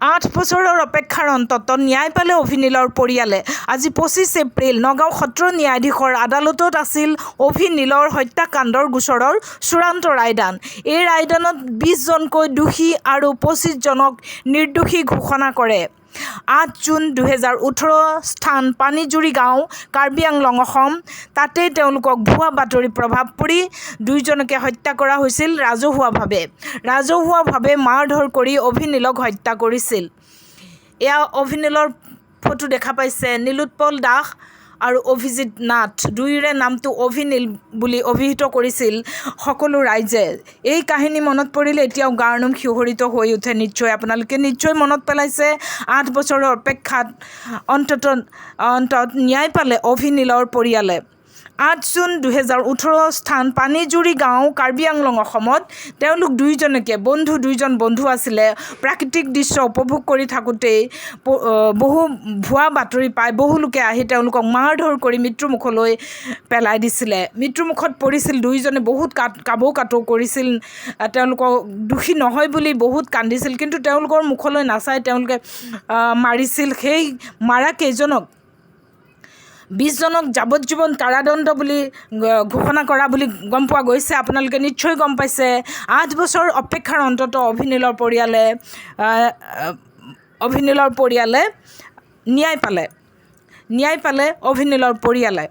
8 বছৰৰ অপেক্ষাৰ অন্তত ন্যায় পালে অভিনীলৰ পৰিয়ালে। আজি 25 এপ্ৰিল নগাঁও সত্ৰ ন্যায়াধীশৰ আদালতত আছিল অভিনীলৰ হত্যাকাণ্ডৰ গোচৰৰ চূড়ান্ত ৰায়দান। এই ৰায়দানত 20জনকৈ দোষী আৰু 25জনক নিৰ্দোষী ঘোষণা কৰে। 8 জুন 2018 স্থান পানীজুৰি গাঁও, কাৰ্বি আংলং, অসম। তাতেই তেওঁলোকক ভুৱা বাতৰি প্ৰভাৱ পৰি 2জনকে হত্যা কৰা হৈছিল ৰাজহুৱাভাৱে মাৰধৰ কৰি অভিনীলক হত্যা কৰিছিল। এয়া অভিনীলৰ ফটো দেখা পাইছে। নীলোৎপল দাস আৰু অভিজিত নাথ, দুয়োৰে নামটো অভিনীল বুলি অভিহিত কৰিছিল সকলো ৰাইজে। এই কাহিনী মনত পৰিলে এতিয়াও গাৰ নোম শিহৰিত হৈ উঠে। নিশ্চয় আপোনালোকে নিশ্চয় মনত পেলাইছে। 8 বছৰৰ অপেক্ষাত অন্তত ন্যায় পালে অভিনীলৰ পৰিয়ালে। 8 জুন 2018 স্থান পানীজুৰি গাঁও, কাৰ্বি আংলং, অসমত তেওঁলোক 2জন বন্ধু আছিলে। প্ৰাকৃতিক দৃশ্য উপভোগ কৰি থাকোঁতেই বহু ভুৱা বাতৰি পাই বহু লোকে আহি তেওঁলোকক মাৰধৰ কৰি মৃত্যুমুখলৈ পেলাই দিছিলে। মৃত্যুমুখত পৰিছিল 2জনে। বহুত কাবৌ কৰিছিল। তেওঁলোকক দোষী নহয় বুলি বহুত কান্দিছিল, কিন্তু তেওঁলোকৰ মুখলৈ নাচাই তেওঁলোকে মাৰিছিল। সেই মাৰা কেইজনক 20জনক যাৱজ্জীৱন কাৰাদণ্ড বুলি ঘোষণা কৰা বুলি গম পোৱা গৈছে। আপোনালোকে নিশ্চয় গম পাইছে। 8 বছৰ অপেক্ষাৰ অন্তত অভিনীলৰ পৰিয়ালে ন্যায় পালে অভিনীলৰ পৰিয়ালে।